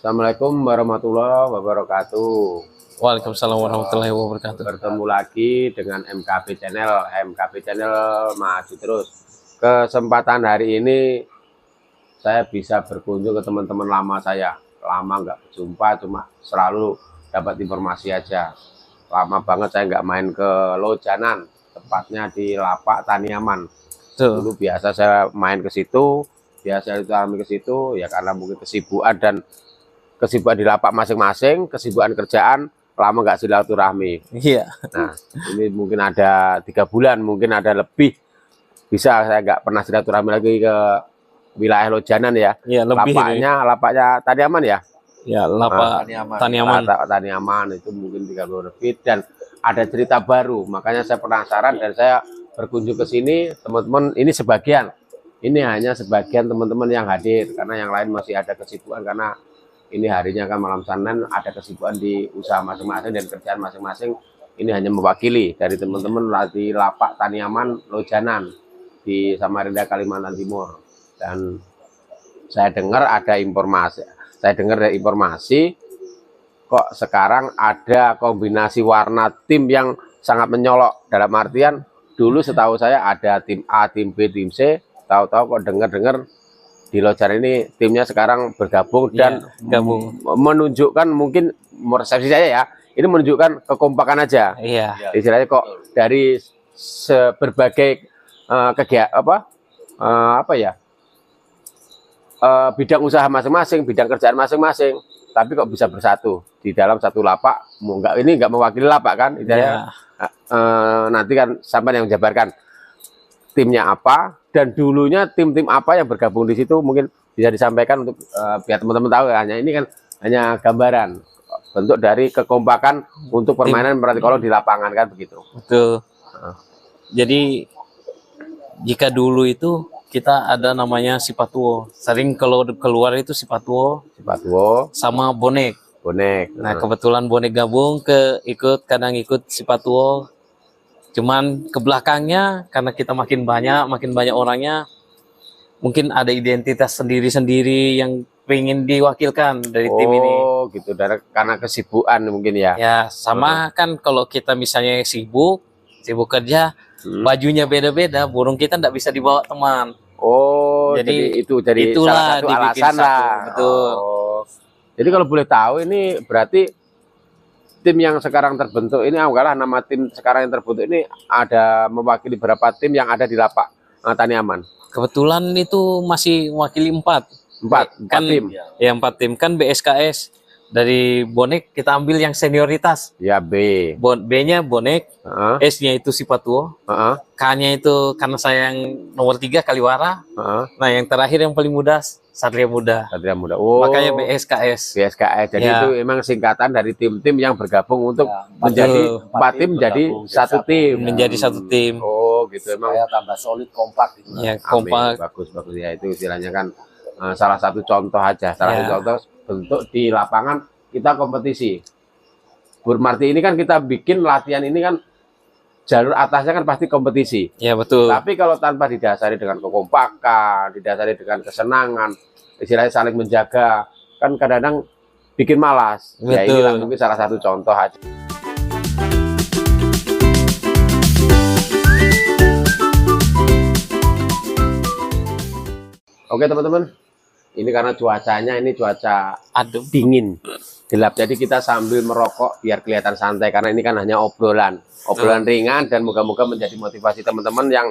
Assalamualaikum warahmatullahi wabarakatuh. Waalaikumsalam warahmatullahi wabarakatuh. Bertemu lagi dengan MKB Channel. MKB Channel maju terus. Kesempatan hari ini saya bisa berkunjung ke teman-teman lama saya. Lama nggak berjumpa, cuma selalu dapat informasi aja. Lama banget saya nggak main ke Lojanan, tepatnya di Lapak Taniaman. Dulu biasa saya main ke situ, biasa itu kami ke situ, ya karena mungkin kesibukan dan kesibukan di lapak masing-masing, kesibukan kerjaan, lama nggak silaturahmi. Iya. Nah, ini mungkin ada 3 bulan, mungkin ada lebih. Bisa saya nggak pernah silaturahmi lagi ke wilayah Lojanan ya. Iya, lebih. Lapaknya Taniaman ya. Ya, Lapak Taniaman. Taniaman itu mungkin 30 lebih dan ada cerita baru. Makanya saya penasaran dan saya berkunjung ke sini, teman-teman. Ini sebagian. Ini hanya sebagian teman-teman yang hadir karena yang lain masih ada kesibukan karena ini harinya kan malam Senin, ada kesibukan di usaha masing-masing dan kerjaan masing-masing. Ini hanya mewakili dari teman-teman di Lapak Taniaman Lojanan di Samarinda, Kalimantan Timur. Dan saya dengar ada informasi, kok sekarang ada kombinasi warna tim yang sangat menyolok. Dalam artian dulu setahu saya ada tim A, tim B, tim C. Tahu-tahu kok dengar-dengar di Lojanan ini timnya sekarang bergabung dan menunjukkan mungkin persepsi saya ya, ini menunjukkan kekompakan aja. Iya. Istilahnya kok dari berbagai bidang usaha masing-masing, bidang kerjaan masing-masing, tapi kok bisa bersatu di dalam satu lapak. Ini nggak mewakili lapak kan? Istilahnya, nanti kan sampai yang menjabarkan timnya apa dan dulunya tim-tim apa yang bergabung di situ, mungkin bisa disampaikan untuk biar teman-teman tahu. Ini kan hanya gambaran bentuk dari kekompakan untuk permainan berarti kalau di lapangan kan begitu. Betul. Jadi jika dulu itu kita ada namanya Sipatuo, sering kalau keluar itu Sipatuo sama bonek. Nah, kebetulan bonek gabung kadang ikut Sipatuo. Cuman ke belakangnya karena kita makin banyak orangnya, mungkin ada identitas sendiri-sendiri yang pengen diwakilkan dari tim ini. Oh gitu, karena kesibukan mungkin ya. Ya sama kan kalau kita misalnya sibuk kerja, bajunya beda-beda, burung kita nggak bisa dibawa teman. Oh jadi itulah salah satu alasan lah. Betul. Oh. Jadi kalau boleh tahu ini berarti tim yang sekarang terbentuk ini, nama tim sekarang yang terbentuk ini ada mewakili berapa tim yang ada di Lapak Taniaman? Kebetulan itu masih mewakili 4 tim. Ya 4 tim kan BSKS. Dari bonek kita ambil yang senioritas. Ya B. B-nya bonek, S-nya itu Sipatuo, K-nya itu karena saya yang nomor 3 Kaliwara. Nah yang terakhir yang paling muda Satria Muda. Oh, makanya BSKS. Jadi itu memang singkatan dari tim-tim yang bergabung untuk menjadi 4 tim menjadi satu tim. Menjadi satu tim. Oh gitu, emang supaya tambah solid, kompak gitu. Ya, kompak. Bagus ya, itu istilahnya kan salah satu contoh aja. Salah satu contoh bentuk di lapangan kita kompetisi. Berarti ini kan kita bikin latihan ini kan jalur atasnya kan pasti kompetisi. Ya betul. Tapi kalau tanpa didasari dengan kekompakan, didasari dengan kesenangan, istilahnya saling menjaga, kan kadang-kadang bikin malas. Betul. Ya inilah mungkin salah satu contoh aja. Oke teman-teman, ini karena cuacanya ini cuaca dingin, gelap. Jadi kita sambil merokok biar kelihatan santai karena ini kan hanya obrolan ringan dan moga-moga menjadi motivasi teman-teman yang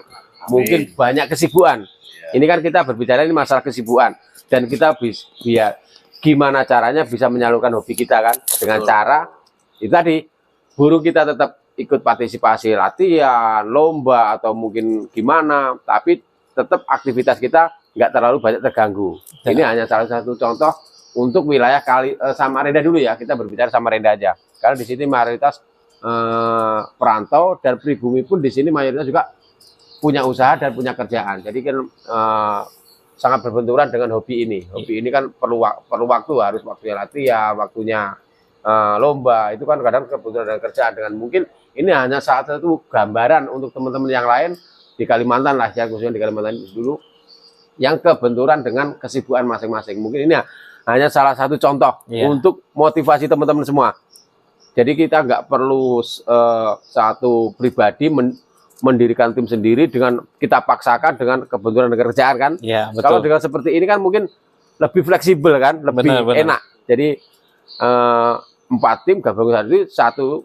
mungkin banyak kesibukan. Ini kan kita berbicara ini masalah kesibukan dan kita biar gimana caranya bisa menyalurkan hobi kita kan dengan cara itu tadi, burung kita tetap ikut partisipasi latihan, lomba atau mungkin gimana, tapi tetap aktivitas kita nggak terlalu banyak terganggu. Ini hanya salah satu contoh untuk wilayah Samarinda dulu ya, kita berbicara Samarinda aja. Karena di sini mayoritas perantau dan pribumi pun di sini mayoritas juga punya usaha dan punya kerjaan. Jadi kan sangat berbenturan dengan hobi ini. Hobi ini kan perlu waktu, harus waktunya latihan, waktunya lomba. Itu kan kadang kebutuhan dan kerjaan. Dengan mungkin ini hanya salah satu gambaran untuk teman-teman yang lain di Kalimantan lah, ya khususnya di Kalimantan dulu, yang kebenturan dengan kesibukan masing-masing. Mungkin ini hanya salah satu contoh untuk motivasi teman-teman semua. Jadi kita nggak perlu satu pribadi mendirikan tim sendiri dengan kita paksakan dengan kebenturan kerjaan kan. Ya, betul. Kalau dengan seperti ini kan mungkin lebih fleksibel kan, lebih enak. Jadi 4 tim gabung satu,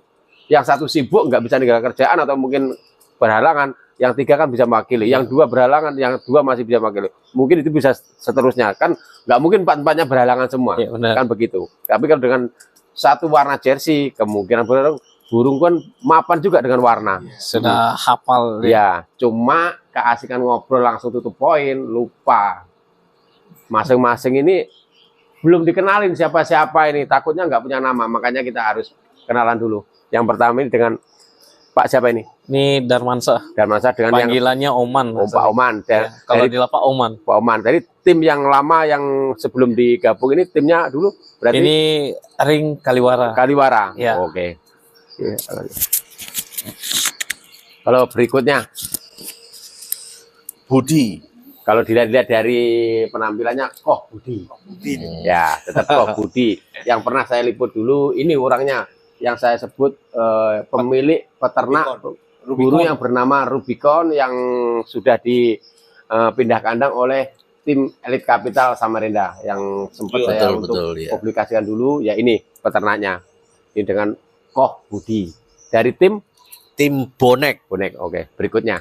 yang satu sibuk nggak bisa ninggalkan kerjaan atau mungkin berhalangan, yang 3 kan bisa mewakili, yang 2 berhalangan, yang 2 masih bisa mewakili. Mungkin itu bisa seterusnya kan, nggak mungkin 4-4-nya berhalangan semua, kan begitu. Tapi kalau dengan satu warna jersey, kemungkinan burung kan mapan juga dengan warna. Sudah hafal. Ya, cuma keasikan ngobrol langsung tutup poin, lupa. Masing-masing ini belum dikenalin siapa-siapa ini, takutnya nggak punya nama, makanya kita harus kenalan dulu. Yang pertama ini dengan Pak siapa ini? Ini Darmansyah. Darmansyah dengan panggilannya Oman. Pak Oman. Kalau di Pak Oman. Pak Oman. Jadi tim yang lama yang sebelum digabung ini timnya dulu berarti ini Ring Kaliwara. Kaliwara. Ya. Oke. Ya. Kalau berikutnya Budi. Kalau dilihat dari penampilannya Koh Budi. Ya, tetap Koh Budi. Yang pernah saya liput dulu, ini orangnya yang saya sebut pemilik peternak burung yang bernama Rubicon yang sudah dipindah kandang oleh tim Elite Capital Samarinda yang sempat saya publikasikan dulu. Ya ini peternaknya, ini dengan Koh Budi dari tim Bonek. Oke, berikutnya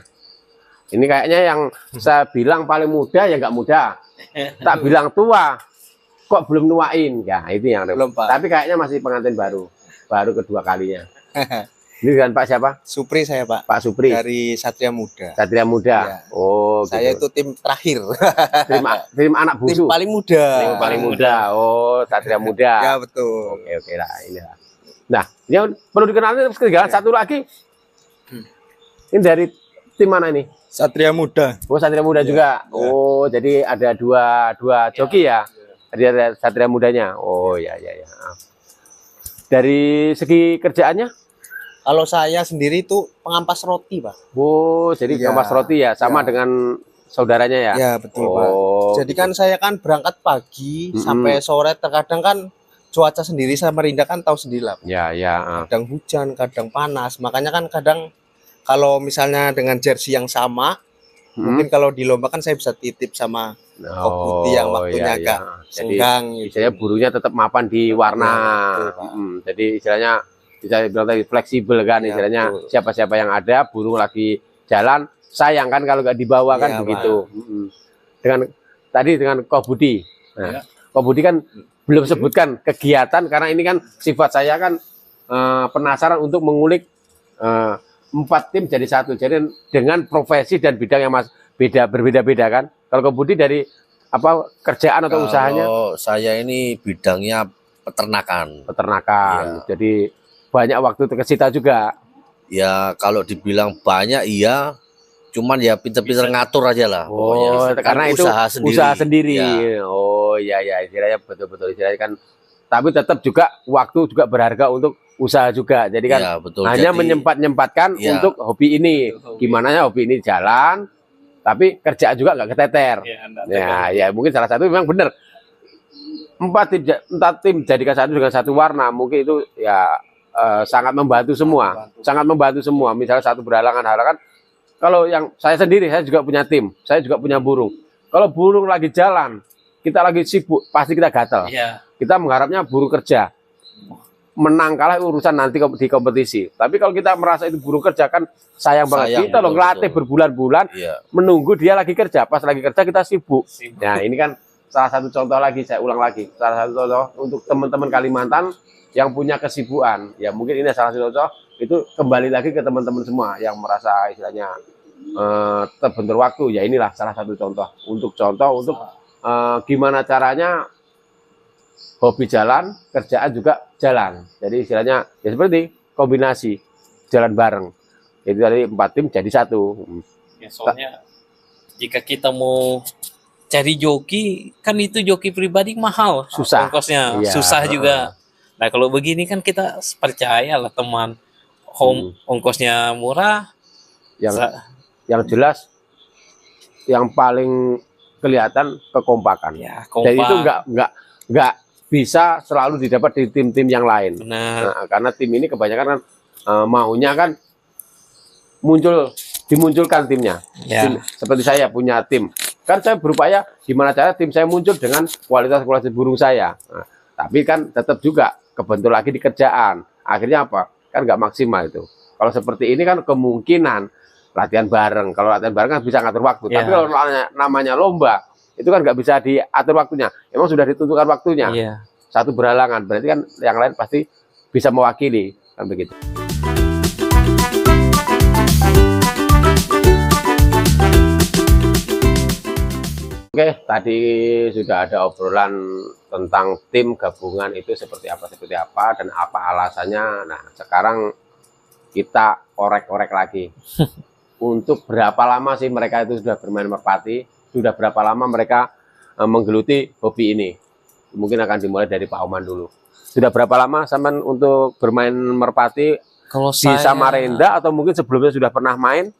ini kayaknya yang saya bilang paling muda ya nggak muda, tak bilang tua kok belum nuain ya, itu yang belum, tapi kayaknya masih pengantin baru kedua kalinya. Ini dengan Pak siapa? Supri saya Pak. Pak Supri dari Satria Muda. Satria Muda. Ya. Oh, saya gitu. Itu tim terakhir. tim anak busu. Tim paling muda. Tim paling muda. Oh, Satria Muda. Ya betul. Oke lah ini. Nah, yang perlu dikenalin ketinggalan satu lagi. Ini dari tim mana ini? Satria Muda. Oh, Satria Muda juga. Oh, jadi ada dua joki ya. Ada Satria Mudanya. Oh, ya. Dari segi kerjaannya? Kalau saya sendiri itu pengampas roti, Pak. Oh, jadi pengampas roti ya, sama dengan saudaranya ya? Ya, betul, Pak. Jadi kan saya kan berangkat pagi sampai sore, terkadang kan cuaca sendiri Samarinda kan tahu sendiri lah. Ya. Kadang hujan, kadang panas. Makanya kan kadang kalau misalnya dengan jersey yang sama, mungkin kalau di lomba kan saya bisa titip sama Koh Budi yang waktunya agak senggang. Jadi istilahnya burungnya tetap mapan di warna. Jadi istilahnya bisa bilang tadi fleksibel kan, istilahnya siapa-siapa yang ada, burung lagi jalan, sayang kan kalau nggak dibawa kan begitu. Dengan Koh Budi. Nah, Koh Budi kan belum sebutkan kegiatan karena ini kan sifat saya kan penasaran untuk mengulik 4 tim jadi satu. Jadi dengan profesi dan bidang yang berbeda-beda kan. Kalau Koh Budi dari apa kerjaan atau usahanya? Saya ini bidangnya peternakan. Ya. Jadi banyak waktu tersita juga. Ya kalau dibilang banyak iya, cuman ya pinter-pinter ngatur aja lah. Oh, karena itu usaha sendiri. Ya. Oh iya, istilahnya betul-betul istilahnya kan. Tapi tetap juga waktu juga berharga untuk usaha juga. Jadi kan hanya menyempatkan untuk hobi ini. Gimana ya hobi ini jalan, tapi kerjaan juga nggak keteter. Ya mungkin salah satu memang benar. 4 tim jadikan satu dengan satu warna, mungkin itu ya sangat membantu semua. Misalnya satu berhalangan, kalau yang saya sendiri, saya juga punya tim, saya juga punya burung. Kalau burung lagi jalan, kita lagi sibuk, pasti kita gatal. Kita mengharapnya burung kerja, menang kalah urusan nanti di kompetisi. Tapi kalau kita merasa itu burung kerja kan sayang banget. Kita loh ngelatih berbulan-bulan, menunggu dia lagi kerja. Pas lagi kerja kita sibuk. Nah ini kan salah satu contoh lagi, saya ulang lagi. Salah satu contoh untuk teman-teman Kalimantan yang punya kesibukan. Ya mungkin ini salah satu contoh, itu kembali lagi ke teman-teman semua yang merasa istilahnya terbentur waktu. Ya inilah salah satu contoh. Untuk gimana caranya hobi jalan, kerjaan juga jalan. Jadi istilahnya ya seperti kombinasi jalan bareng. Itu dari 4 tim jadi satu. Ya, soalnya jika kita mau cari joki, kan itu joki pribadi mahal, susah, ongkosnya susah juga. Nah kalau begini kan kita percaya lah teman, ongkosnya murah. Yang jelas, yang paling kelihatan kekompakan. Ya, jadi itu nggak bisa selalu didapat di tim-tim yang lain. Benar. Nah, karena tim ini kebanyakan kan maunya kan dimunculkan timnya. Ya. Seperti saya punya tim, kan saya berupaya gimana cara tim saya muncul dengan kualitas burung saya. Nah, tapi kan tetap juga kebentur lagi di kerjaan. Akhirnya apa? Kan nggak maksimal itu. Kalau seperti ini kan kemungkinan latihan bareng. Kalau latihan bareng kan bisa ngatur waktu. Ya. Tapi kalau namanya lomba, itu kan nggak bisa diatur waktunya. Emang sudah ditentukan waktunya. Iya. Satu berhalangan, berarti kan yang lain pasti bisa mewakili, kan begitu. Oke, tadi sudah ada obrolan tentang tim gabungan itu seperti apa dan apa alasannya. Nah, sekarang kita orek-orek lagi. Untuk berapa lama sih mereka itu sudah bermain merpati? Sudah berapa lama mereka menggeluti hobi ini? Mungkin akan dimulai dari Pak Oman dulu. Sudah berapa lama sampean untuk bermain merpati Kalau di Samarinda, atau mungkin sebelumnya sudah pernah main?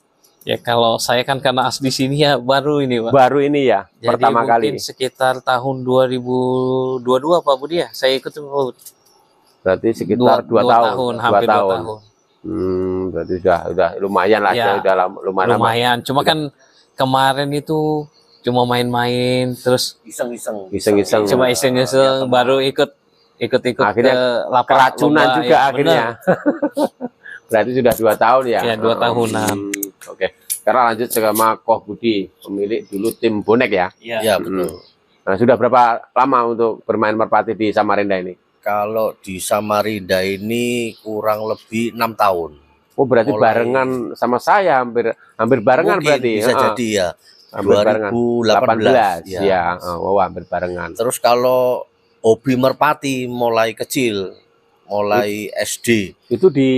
Ya kalau saya kan karena asli sini ya baru ini, Pak. Baru ini ya, Jadi pertama mungkin kali. sekitar tahun 2022 Pak Budi ya. Saya ikut Pak Budi. Berarti sekitar 2 tahun. Hampir 2 tahun. Berarti sudah lumayan lah, Ya, sudah lumayan. Lumayan. Cuma kan kemarin itu cuma main-main terus Iseng-iseng. coba iseng-iseng baru ikut Akhirnya ke lapangan keracunan lomba, juga ya, akhirnya. Berarti sudah 2 tahun ya? Ya, 2 tahunan. Oke. Sekarang lanjut sama Koh Budi, pemilik dulu tim bonek ya? Iya, betul. Nah, sudah berapa lama untuk bermain merpati di Samarinda ini? Kalau di Samarinda ini kurang lebih 6 tahun. Oh, berarti Mulai- barengan sama saya, hampir barengan. Mungkin berarti. bisa jadi ya. Hampir barengan. 2018 ya. Oh, hampir barengan. Terus kalau hobi merpati mulai kecil, mulai SD Itu di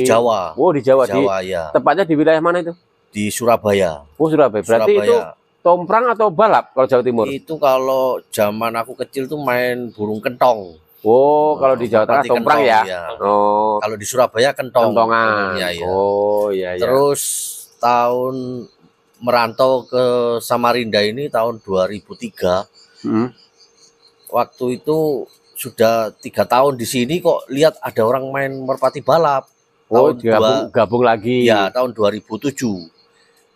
Jawa. Oh, di Jawa. Jawa ya, Tepatnya di wilayah mana itu? di Surabaya. Oh, Surabaya. Berarti itu Surabaya. tomprang atau balap kalau Jawa Timur? Itu kalau zaman aku kecil tuh main burung kentong. Oh, kalau di Jawa Tengah Merpati tomprang kentong, ya. Oh, Kalau di Surabaya kentong. kentongan. Ya, ya. Oh, iya ya. Terus tahun merantau ke Samarinda ini tahun 2003. Hmm. Waktu itu sudah 3 tahun di sini kok lihat ada orang main merpati balap. Oh, Tahun gabung lagi Ya, tahun 2007.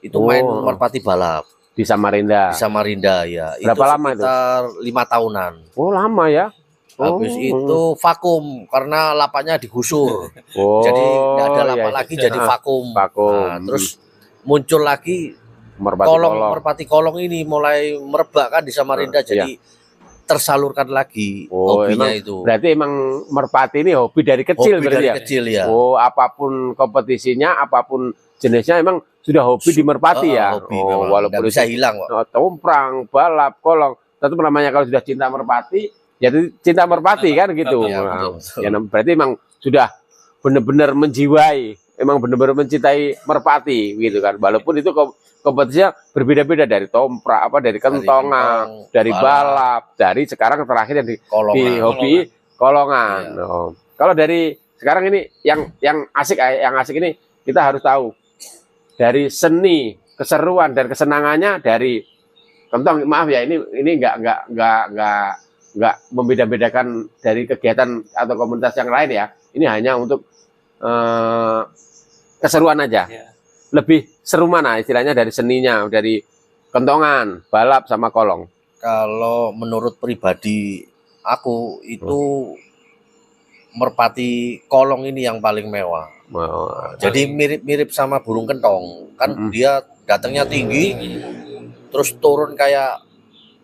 Itu Oh. main merpati balap di Samarinda. di Samarinda ya. Berapa lama itu? Sekitar 5 tahunan. Oh, lama ya. Habis itu vakum karena lapaknya digusur. Oh, Jadi nggak ada lapak iya, lagi, jadi vakum. vakum. Nah, terus muncul lagi merpati kolong kolong. merpati kolong ini mulai merebak kan di Samarinda, jadi tersalurkan lagi hobinya emang, itu. Berarti emang merpati ini hobi dari kecil Hobi berarti dari ya? kecil ya. Oh, apapun kompetisinya, apapun jenisnya emang sudah hobi di merpati ya? Hobi memang. Walaupun Nggak bisa itu hilang kok. tomprang, balap, kolong. Tetap namanya kalau sudah cinta merpati, jadi cinta merpati kan gitu. Ya, Nah, betul. ya, berarti emang sudah benar-benar menjiwai, emang benar-benar mencintai merpati gitu kan. Walaupun itu kompetisinya berbeda-beda, dari tomprak, dari kentongan, kentong, dari balap, dari sekarang terakhir yang di Kolongan. hobi kolongan. Iya. Oh. Kalau dari sekarang ini yang asik ini kita harus tahu dari seni, keseruan dan kesenangannya dari kentong. Maaf ya, ini nggak membeda-bedakan dari kegiatan atau komunitas yang lain ya. Ini hanya untuk keseruan aja. Ya. Lebih seru mana istilahnya dari seninya, dari kentongan, balap sama kolong? Kalau menurut pribadi aku itu merpati kolong ini yang paling mewah. Oh, Jadi mirip-mirip sama burung kentong. Kan dia datangnya tinggi, terus turun kayak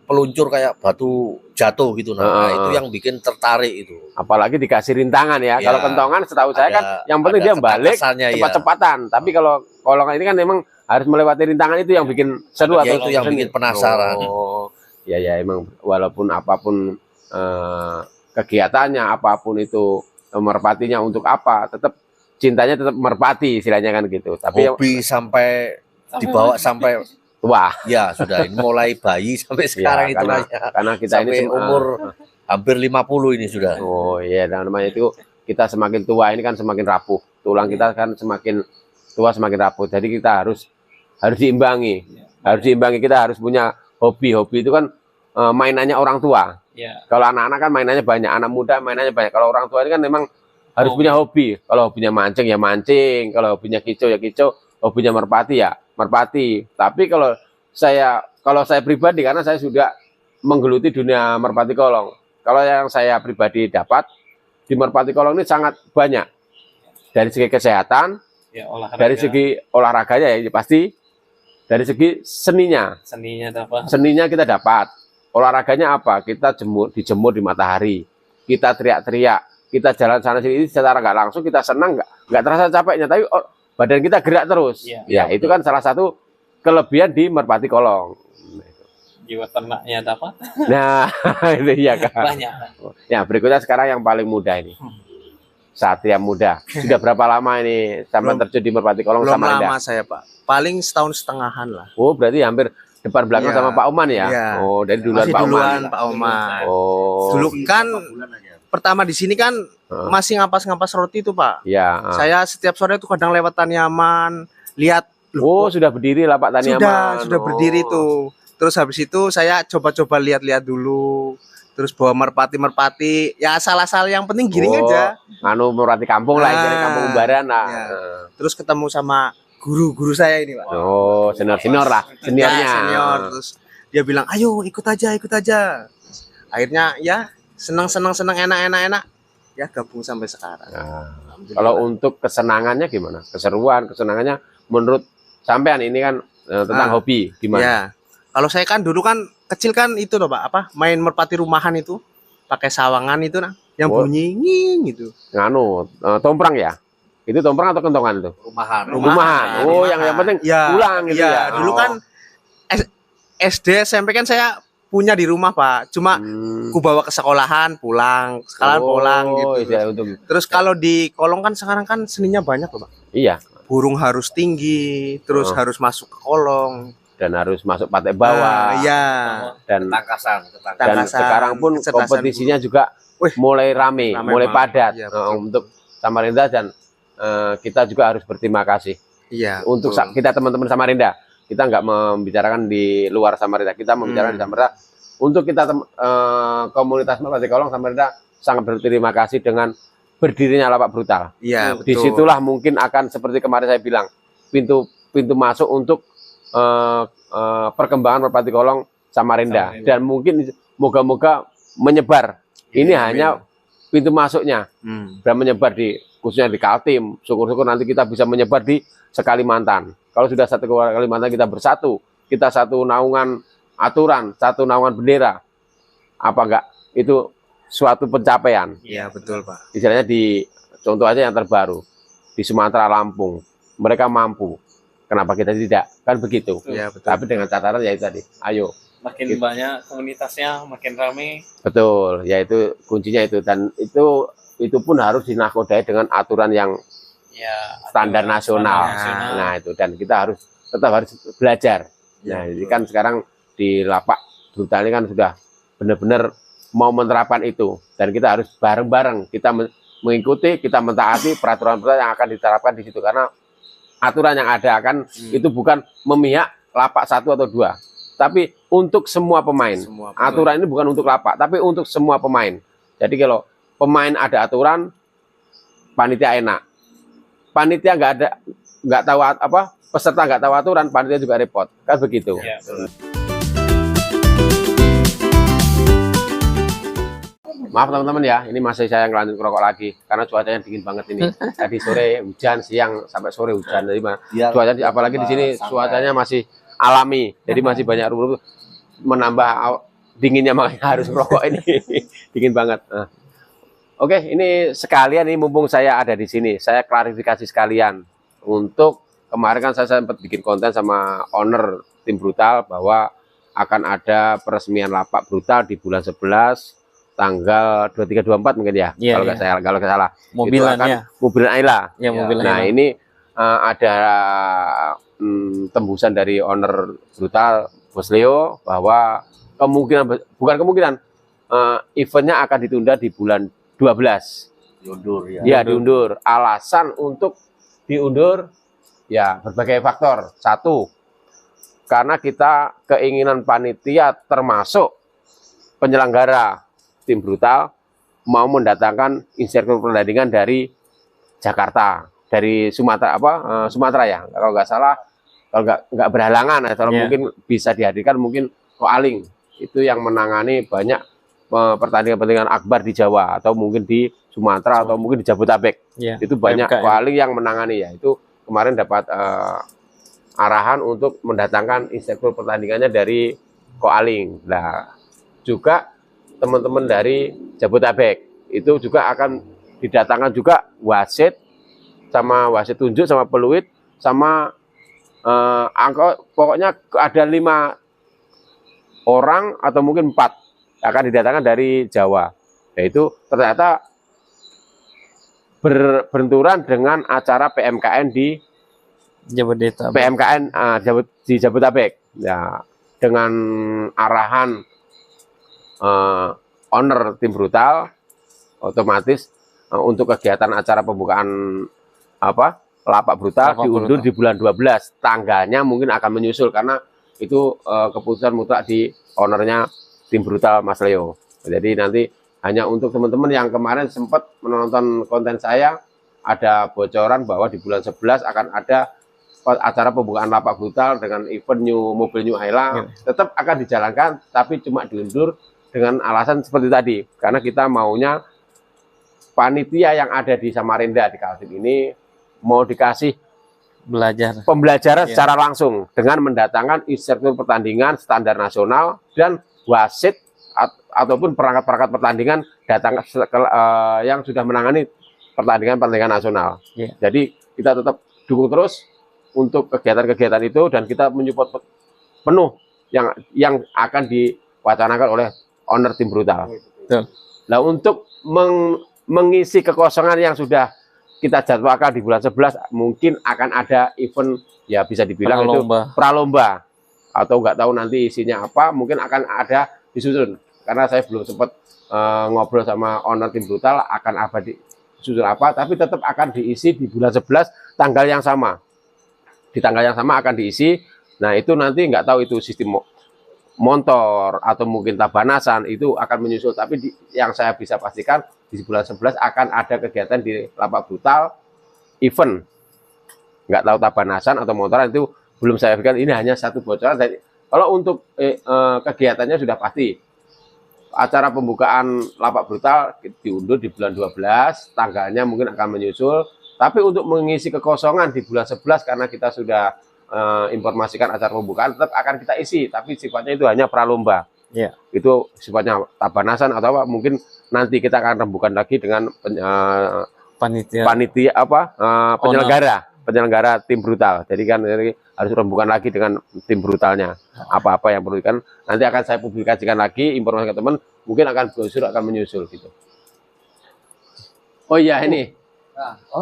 peluncur, kayak batu jatuh gitu. Nah, itu yang bikin tertarik itu. apalagi dikasih rintangan ya. Ya, Kalau kentongan setahu saya kan yang penting ada dia balik ketakasannya, ya. cepat-cepatan. Tapi kalau kolongan ini kan memang harus melewati rintangan, itu yang bikin seru Ya, atau itu yang seni? bikin penasaran. Oh, ya emang walaupun apapun kegiatannya, apapun itu merpatinya untuk apa, tetap cintanya tetap merpati istilahnya kan gitu. Tapi Hobi sampai dibawa sampai wah, ya sudah ini mulai bayi sampai sekarang itu karena kita sampai ini umur hampir 50 ini sudah. oh iya, namanya itu kita semakin tua ini kan semakin rapuh. Tulang kita kan semakin tua semakin rapuh. Jadi kita harus diimbangi. Harus diimbangi, kita harus punya hobi. Hobi itu kan mainannya orang tua. Ya. Kalau anak-anak kan mainannya banyak, anak muda mainannya banyak. Kalau orang tua ini kan memang harus punya hobi. Kalau hobinya mancing ya mancing, kalau hobinya kicau ya kicau, hobinya merpati ya merpati. Tapi kalau saya pribadi, karena saya sudah menggeluti dunia merpati kolong. Kalau yang saya pribadi dapat di merpati kolong ini sangat banyak. Dari segi kesehatan, Ya, olahraga. dari segi olahraganya ya pasti, dari segi seninya. Seninya kita dapat. Olahraganya apa? Kita dijemur di matahari. Kita teriak-teriak. Kita jalan sana sini secara nggak langsung kita senang, nggak terasa capeknya, tapi badan kita gerak terus. Ya, itu kan salah satu kelebihan di merpati kolong. Jiwa ternaknya dapat. Nah, itu ya kan. Banyak. Ya, berikutnya sekarang yang paling muda ini. Satria muda. Sudah berapa lama ini sampai terjun di merpati kolong sama Anda? Belum lama saya, Pak. Paling setahun setengahan lah. Oh, berarti hampir depan belakang sama Pak Oman ya? Oh, dari duluan Pak Oman. Pak Oman. Oh. Dulu kan pertama di sini kan masih ngapas-ngapas roti itu, Pak. Iya. Saya setiap sore tuh kadang lewat Taniaman, lihat. Oh, sudah berdiri lah Pak Taniaman. Sudah berdiri tuh. Terus habis itu saya coba-coba lihat-lihat dulu. Terus bawa merpati-merpati, ya asal-asal yang penting giring aja. Anu merpati kampung lah, kampung Umbaran lah. Ya. Terus ketemu sama guru saya ini, Pak. Oh, senior lah, seniornya. Ya, senior. Terus dia bilang, ayo ikut aja. Akhirnya ya senang, enak. Ya gabung sampai sekarang. Nah, kalau untuk kesenangannya gimana? Kesenangannya menurut sampean ini kan tentang hobi gimana? Ya. Kalau saya kan dulu kan kecil kan itu loh, Pak, main merpati rumahan itu pakai sawangan itu nah, yang bunyi nging gitu. Nganu, tomprang ya? Itu tomprang atau kentongan itu? Rumahan. Oh, yang penting pulang gitu ya. Dulu kan SD SMP kan saya punya di rumah, Pak. Cuma ku bawa ke sekolahan, pulang gitu. Iya, terus kalau di kolong kan sekarang kan seninya banyak loh, Pak. Iya. Burung harus tinggi, terus harus masuk ke kolong. Dan harus masuk patek bawah. Iya. Dan ketangkasan. Dan sekarang pun kompetisinya juga mulai rame mulai padat untuk Samarinda, dan kita juga harus berterima kasih. Iya. Untuk kita teman-teman Samarinda, kita nggak membicarakan di luar Samarinda, kita membicarakan di Samarinda. Untuk kita komunitas merpati kolong Samarinda sangat berterima kasih dengan berdirinya lapak brutal. Iya. Disitulah mungkin akan seperti kemarin saya bilang, pintu masuk untuk perkembangan merpati kolong Samarinda. Dan mungkin moga-moga menyebar. Ini hanya pintu masuknya, dan menyebar khususnya di Kaltim. Syukur-syukur nanti kita bisa menyebar di Sekalimantan. Kalau sudah satu Kalimantan kita bersatu, kita satu naungan aturan, satu naungan bendera, apa enggak itu suatu pencapaian. Iya betul, Pak. Istilahnya contoh aja yang terbaru di Sumatera, Lampung, mereka mampu. Kenapa kita tidak? Kan begitu. Ya, betul. Tapi dengan catatan ya itu tadi. Ayo. Makin banyak komunitasnya, makin ramai. Betul. Ya itu kuncinya itu, dan itu pun harus dinakodai dengan aturan yang standar nasional. Nah itu, dan kita tetap harus belajar. Nah ini kan sekarang di lapak brutal ini kan sudah benar-benar mau menerapkan itu, dan kita harus bareng-bareng kita mengikuti, kita mentaati peraturan-peraturan yang akan diterapkan di situ, karena aturan yang ada kan itu bukan memihak lapak satu atau dua, tapi untuk semua pemain. Aturan ini bukan untuk lapak, tapi untuk semua pemain. Jadi kalau pemain ada aturan, panitia enak. Panitia nggak tahu apa, peserta nggak tahu aturan, panitia juga repot. Kan begitu. Ya, Maaf teman-teman ya, ini masih saya ngelanjut ngerokok lagi karena cuacanya dingin banget ini. Tadi sore hujan, siang sampai sore hujan. Jadi cuacanya, apalagi di sini cuacanya masih alami, jadi masih banyak rumput, menambah dinginnya, makanya harus ngerokok ini. Dingin banget. Oke, ini sekalian, ini mumpung saya ada di sini, saya klarifikasi sekalian. Untuk kemarin kan saya sempat bikin konten sama owner tim brutal bahwa akan ada peresmian lapak brutal di bulan 11 tanggal 23-24 mungkin ya, kalau nggak salah. Mobilan Ayla. Ya, nah ini ada tembusan dari owner brutal Bos Leo bahwa eventnya akan ditunda di bulan 12. Diundur ya. Ya, diundur. Alasan untuk diundur ya berbagai faktor. Satu, karena kita keinginan panitia termasuk penyelenggara tim brutal mau mendatangkan instruktur pertandingan dari Jakarta, dari Sumatera Sumatera ya, kalau nggak salah, kalau nggak berhalangan, kalau mungkin bisa dihadirkan mungkin Koaling itu yang menangani banyak pertandingan-pertandingan akbar di Jawa atau mungkin di Sumatera atau mungkin di Jabodetabek. Itu banyak Koaling yang menangani ya. Itu kemarin dapat arahan untuk mendatangkan instruktur pertandingannya dari Koaling. Nah, juga teman-teman dari Jabodetabek itu juga akan didatangkan juga wasit wasit tunjuk sama peluit sama pokoknya ada 5 orang atau mungkin 4 akan didatangkan dari Jawa. Yaitu ternyata berbenturan dengan acara PMKN di Jabodetabek. PMKN di Jabodetabek. Ya, dengan arahan owner tim brutal, otomatis untuk kegiatan acara pembukaan lapak brutal diundur di bulan 12. Tanggalnya mungkin akan menyusul karena itu keputusan mutlak di ownernya tim brutal Mas Leo. Jadi nanti hanya untuk teman-teman yang kemarin sempat menonton konten saya, ada bocoran bahwa di bulan 11 akan ada acara pembukaan lapak brutal dengan event mobil New Highland. Tetap akan dijalankan, tapi cuma diundur dengan alasan seperti tadi, karena kita maunya panitia yang ada di Samarinda di Kaltim ini mau dikasih pembelajaran secara langsung dengan mendatangkan instruktur pertandingan standar nasional dan wasit ataupun perangkat-perangkat pertandingan datang yang sudah menangani pertandingan nasional. Jadi kita tetap dukung terus untuk kegiatan-kegiatan itu dan kita menyupport penuh yang akan diwacanakan oleh owner tim brutal. Nah, untuk mengisi kekosongan yang sudah kita jadwalkan di bulan 11, mungkin akan ada event ya bisa dibilang itu pralomba atau nggak tahu nanti isinya apa, mungkin akan ada disusun karena saya belum sempat ngobrol sama owner tim brutal akan apa disusun apa, tapi tetap akan diisi di bulan 11 tanggal yang sama, di tanggal yang sama akan diisi. Nah, itu nanti nggak tahu itu sistem motor atau mungkin tabanasan itu akan menyusul, tapi yang saya bisa pastikan di bulan 11 akan ada kegiatan di lapak brutal event, nggak tahu tabanasan atau motoran itu belum saya pikirkan, ini hanya satu bocoran. Kalau untuk kegiatannya sudah pasti acara pembukaan lapak brutal diundur di bulan 12, tanggalnya mungkin akan menyusul, tapi untuk mengisi kekosongan di bulan 11 karena kita sudah informasikan acara pembukaan tetap akan kita isi, tapi sifatnya itu hanya pralomba. Itu sifatnya tabanasan atau apa, mungkin nanti kita akan rembukan lagi dengan panitia penyelenggara tim brutal. Jadi kan harus rembukan lagi dengan tim brutalnya. Apa-apa yang perlu kan nanti akan saya publikasikan lagi informasi ke teman, mungkin akan menyusul gitu. Oh iya, ini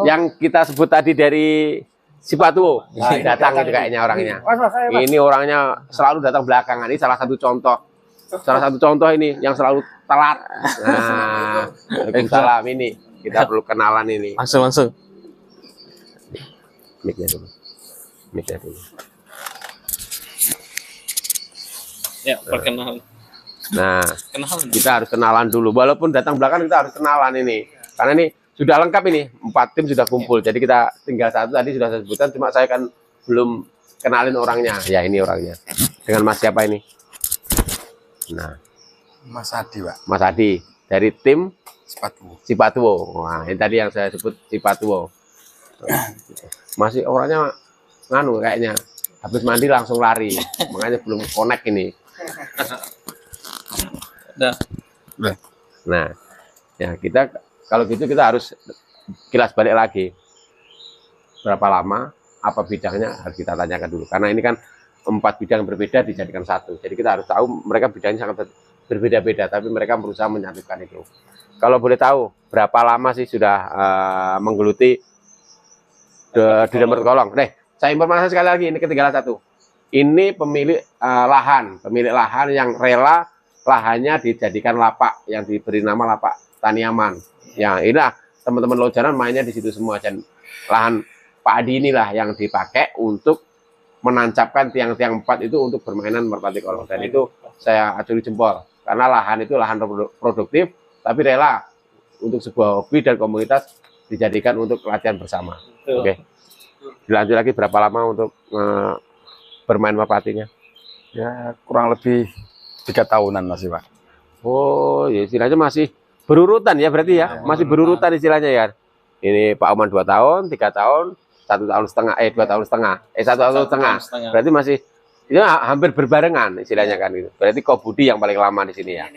yang kita sebut tadi dari Sipatuo, datang itu kayaknya orangnya. Ini orangnya selalu datang belakangan. Ini salah satu contoh ini yang selalu telat. Nah, Waalaikumsalam, ini kita perlu kenalan ini. Langsung. Mic-nya dulu. Ya, perkenalan. Nah, kita harus kenalan dulu. Walaupun datang belakang kita harus kenalan ini. Karena ini sudah lengkap ini, 4 tim sudah kumpul. Jadi kita tinggal satu tadi sudah saya sebutkan, cuma saya kan belum kenalin orangnya. Ya, ini orangnya. Dengan Mas siapa ini? Nah, Mas Adi, Pak. Mas Adi dari tim Sipatuo. Wah, ini tadi yang saya sebut Sipatuo. Masih orangnya nganu kayaknya. Habis mandi langsung lari. Makanya belum connect ini. Nah, ya kita kalau gitu kita harus kilas balik lagi. Berapa lama, apa bidangnya harus kita tanyakan dulu. Karena ini kan 4 bidang berbeda dijadikan satu. Jadi kita harus tahu mereka bidangnya sangat berbeda-beda, tapi mereka berusaha menyatukan itu. Kalau boleh tahu, berapa lama sih sudah menggeluti di Demert Kolong? Saya informasi sekali lagi, ini ketinggalan satu. Ini pemilik lahan yang rela lahannya dijadikan lapak, yang diberi nama lapak Taniaman. Ya, inilah teman-teman Lojanan mainnya di situ semua. Dan lahan Pak Adi inilah yang dipakai untuk menancapkan tiang-tiang 4 itu untuk permainan merpati kolong. Dan itu saya acungi jempol karena lahan itu lahan produktif, tapi rela untuk sebuah hobi dan komunitas dijadikan untuk latihan bersama. Oke. Dilanjut lagi berapa lama untuk bermain merpatinya? Ya kurang lebih 3 tahunan masih Pak. Oh, ya istilahnya masih berurutan ya berarti ya, masih berurutan istilahnya ya. Ini Pak Oman 2 tahun, 3 tahun, 1 tahun setengah, 2 tahun setengah, 1 tahun setengah. Berarti masih ya hampir berbarengan istilahnya kan gitu. Berarti Ko Budi yang paling lama di sini ya.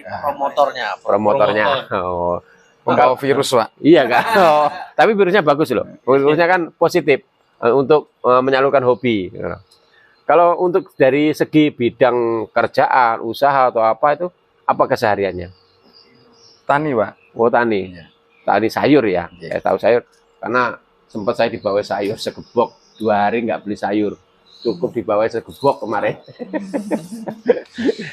Promotornya. Oh. Pembawa virus Pak. Iya kan. Oh. Tapi virusnya bagus loh. Virusnya kan positif untuk menyalurkan hobi. Kalau untuk dari segi bidang kerjaan, usaha atau apa itu, apa kesehariannya? Tani Pak. Oh tani, tani sayur ya. Saya tahu sayur karena sempat saya dibawa sayur segebok 2 hari nggak beli sayur, cukup dibawa segebok kemarin.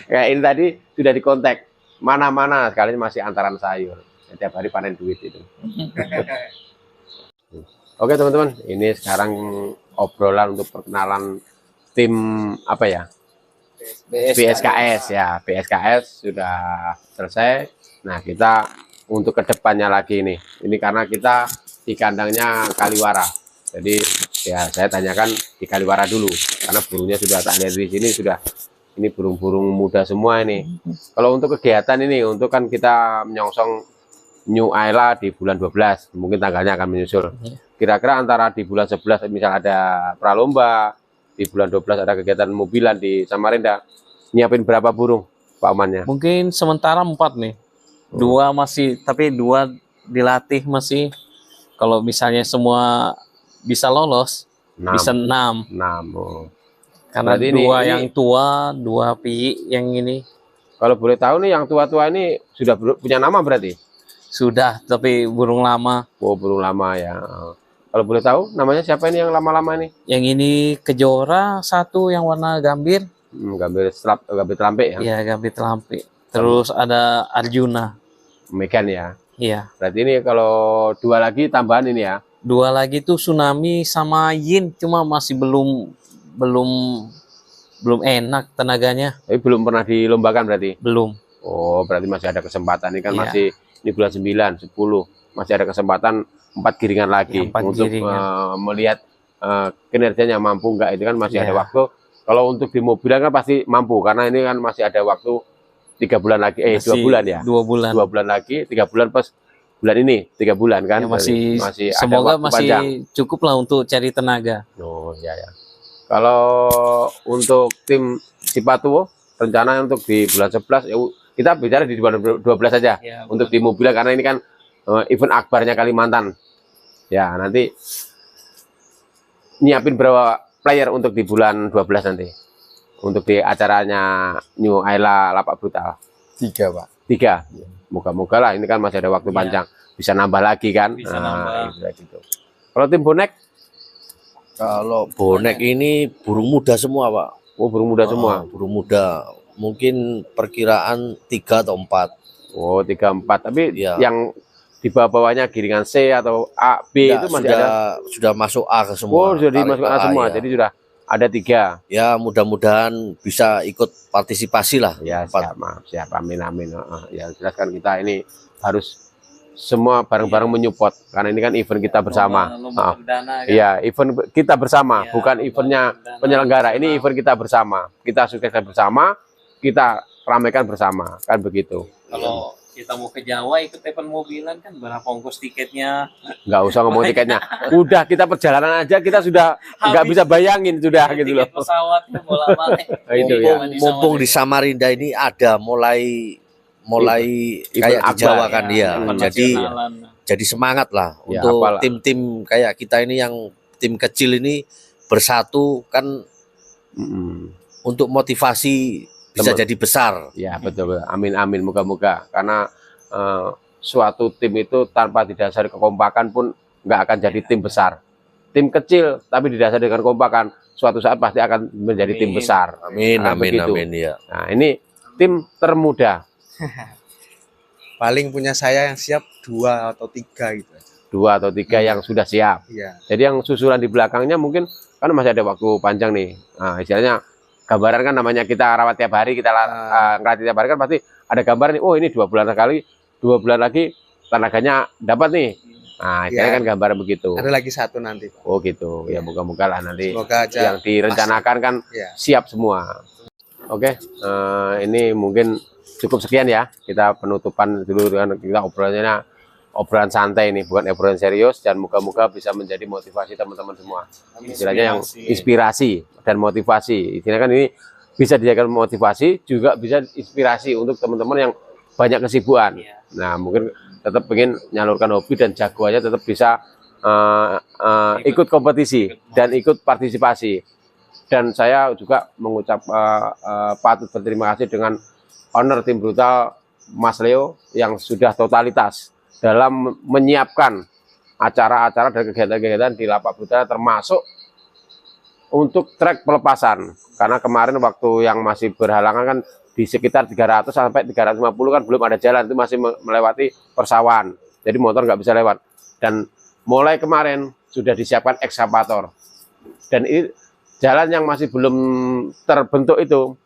Kayak ini tadi sudah dikontak mana-mana sekali masih antaran sayur. Setiap hari panen duit itu. Oke teman-teman, ini sekarang obrolan untuk perkenalan tim apa ya? BSKS ya, BSKS sudah selesai. Nah kita untuk kedepannya lagi ini karena kita di kandangnya Kaliwara. Jadi ya saya tanyakan di Kaliwara dulu karena burungnya sudah tak lihat di sini sudah ini burung-burung muda semua ini. Kalau untuk kegiatan ini untuk kan kita menyongsong New Ayla di bulan 12, mungkin tanggalnya akan menyusul. Kira-kira antara di bulan 11 misal ada pralomba, di bulan 12 ada kegiatan mobilan di Samarinda, nyiapin berapa burung Pak Omannya? Mungkin sementara 4 nih. 2 masih, tapi 2 dilatih masih. Kalau misalnya semua bisa lolos, 6. bisa 6. 6. Oh. Karena Berarti 2 ini yang tua, 2 pi yang ini. Kalau boleh tahu nih yang tua-tua ini sudah punya nama berarti? Sudah, tapi burung lama. Oh, burung lama ya. Kalau boleh tahu namanya siapa ini yang lama-lama ini? Yang ini Kejora 1 yang warna gambir. Gambir telampik ya? Iya, gambir telampik. Terus ada Arjuna. Megan ya. Iya. Berarti ini kalau 2 lagi tambahan ini ya? 2 lagi tuh Tsunami sama Yin, cuma masih belum enak tenaganya. Tapi belum pernah dilombakan berarti? Belum. Oh, berarti masih ada kesempatan. Ini kan Iya. masih ini bulan 9, 10. Masih ada kesempatan 4 giringan lagi Ya, 4 untuk giringan. melihat kinerjanya mampu enggak. Itu kan masih ada Iya. waktu. Kalau untuk di mobilan kan pasti mampu karena ini kan masih ada waktu 3 bulan lagi. 2 bulan ya? 2 bulan. 2 bulan lagi, 3 bulan plus bulan ini 3 bulan kan? Ya, masih ada semoga waktu masih panjang. cukup lah untuk cari tenaga. Oh ya ya. Kalau untuk tim Cipatuwo rencana untuk di bulan 11 ya, kita bicara di bulan 12 saja Ya, untuk di mobil karena ini kan event akbarnya Kalimantan. Ya, nanti nyiapin berapa player untuk di bulan 12 nanti. Untuk di acaranya New Ayla Lapak Brutal. 3 Pak. 3. Moga-moga lah ini kan masih ada waktu Ya. panjang. Bisa nambah lagi kan? Bisa nambah. Gitu. Kalau tim bonek, Kalau bonek ini burung muda semua, Pak. oh burung muda semua. Burung muda. Mungkin perkiraan 3 atau 4. Oh 3, 4. Tapi Ya. yang di bawah-bawahnya giringan C atau A, B Ya, itu masih ada. sudah masuk A ke semua. Oh sudah Tarik dimasukkan ke A semua. ya. Jadi sudah ada 3. Ya, mudah-mudahan bisa ikut partisipasi lah. Ya 4. siap, maaf, siap. Amin, amin. Ya jelas kan kita ini harus semua bareng-bareng menyupport karena ini kan event kita bersama. Lomba perdana kan. Iya, event kita bersama, Ya, bukan lomba eventnya perdana penyelenggara. Ini nasional. event kita bersama. Kita sukseskan bersama, kita ramaikan bersama, kan begitu. Kalau kita mau ke Jawa ikut event mobilan kan berapa ongkos tiketnya? Nggak usah ngomong tiketnya. Udah kita perjalanan aja kita sudah nggak bisa bayangin sudah gitu loh. Tiket pesawatnya bolak-balik. Itu ya. Mumpung di Samarinda ini ada mulai kayak di akbar, Jawa kan ya. ya. Event Jadi nasionalan. jadi semangat lah Ya, untuk apalah. tim-tim kayak kita ini yang tim kecil ini bersatu kan Mm-mm. untuk motivasi bisa Teman. jadi besar. Ya betul, betul. Amin amin moga-moga karena suatu tim itu tanpa didasari kekompakan pun nggak akan jadi tim besar. Tim kecil tapi didasari dengan kekompakan suatu saat pasti akan menjadi tim Amin. besar. Amin, Nah, amin, begitu. amin ya. Nah ini tim termuda Paling punya saya yang siap 2 atau 3 gitu. 2 atau 3 yang sudah siap. Iya. Jadi yang susulan di belakangnya mungkin kan masih ada waktu panjang nih. Nah istilahnya gambaran kan namanya kita rawat tiap hari, kita ngelatih tiap hari kan pasti ada gambaran nih, oh ini 2 bulan sekali, 2 bulan lagi tenaganya dapat nih. Nah, Ya. kan gambaran begitu. Ada lagi satu nanti. Oh gitu, ya moga-moga lah nanti Semoga aja yang direncanakan kan Ya. siap semua. Oke, ini mungkin cukup sekian ya, kita penutupan dulu dengan kita obrolan santai ini, bukan obrolan serius, dan moga-moga bisa menjadi motivasi teman-teman semua. Istilahnya yang inspirasi dan motivasi. Istilahnya kan ini bisa dijadikan motivasi, juga bisa inspirasi untuk teman-teman yang banyak kesibukan. Nah, mungkin tetap pengen nyalurkan hobi dan jagoannya tetap bisa ikut kompetisi dan ikut partisipasi. Dan saya juga mengucap patut berterima kasih dengan owner tim brutal Mas Leo yang sudah totalitas dalam menyiapkan acara-acara dan kegiatan-kegiatan di lapak brutal, termasuk untuk trek pelepasan. Karena kemarin waktu yang masih berhalangan kan di sekitar 300 sampai 350 kan belum ada jalan, itu masih melewati persawahan, jadi motor nggak bisa lewat. Dan mulai kemarin sudah disiapkan ekskavator, dan ini jalan yang masih belum terbentuk itu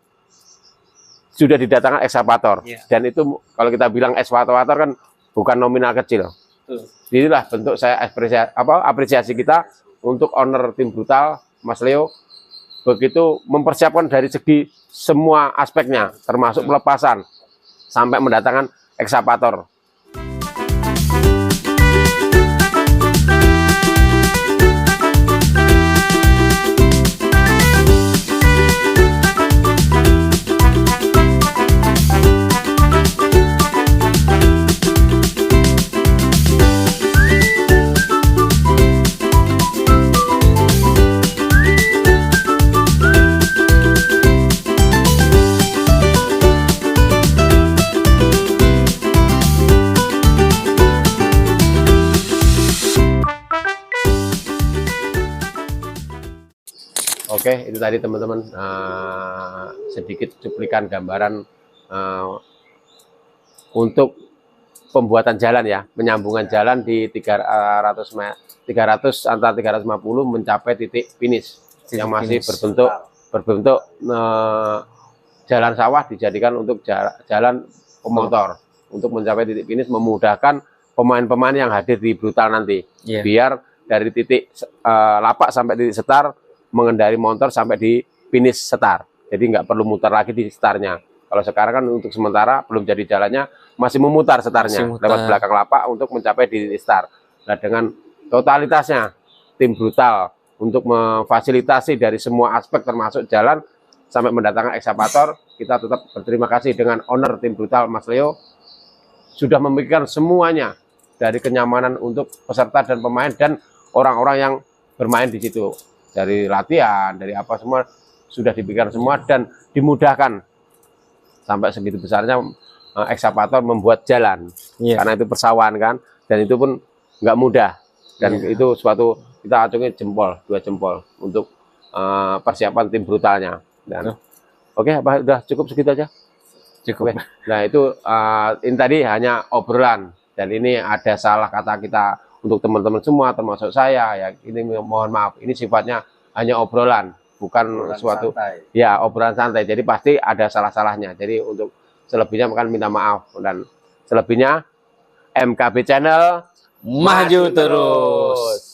sudah didatangkan ekskavator. Dan itu kalau kita bilang ekskavator kan bukan nominal kecil. Inilah bentuk saya apresiasi kita untuk owner tim brutal Mas Leo, begitu mempersiapkan dari segi semua aspeknya, termasuk pelepasan sampai mendatangkan ekskavator. Oke, itu tadi teman-teman sedikit cuplikan gambaran untuk pembuatan jalan ya, penyambungan jalan di 300 antara 350 mencapai titik finish yang masih berbentuk jalan sawah dijadikan untuk jalan pemotor untuk mencapai titik finish, memudahkan pemain-pemain yang hadir di brutal nanti. Biar dari titik lapak sampai titik setar mengendari motor sampai di finish setar, jadi nggak perlu mutar lagi di setarnya. Kalau sekarang kan untuk sementara belum jadi jalannya, masih memutar setarnya lewat belakang lapak untuk mencapai di start. Nah, dengan totalitasnya tim brutal untuk memfasilitasi dari semua aspek termasuk jalan sampai mendatangkan ekskavator, kita tetap berterima kasih dengan owner tim brutal Mas Leo sudah memikirkan semuanya dari kenyamanan untuk peserta dan pemain dan orang-orang yang bermain di situ. Dari latihan, dari apa semua sudah dipikirkan semua dan dimudahkan sampai segitu besarnya ekskavator membuat jalan. Karena itu persawahan kan, dan itu pun nggak mudah, dan itu suatu kita acungi jempol, 2 jempol untuk persiapan tim brutalnya. Dan oke, apa udah cukup segitu aja? Cukup. Oke. Nah itu ini tadi hanya obrolan, dan ini ada salah kata kita untuk teman-teman semua termasuk saya ya, ini mohon maaf, ini sifatnya hanya obrolan, bukan suatu santai. Ya obrolan santai, jadi pasti ada salah-salahnya. Jadi untuk selebihnya akan minta maaf, dan selebihnya MKB Channel maju terus.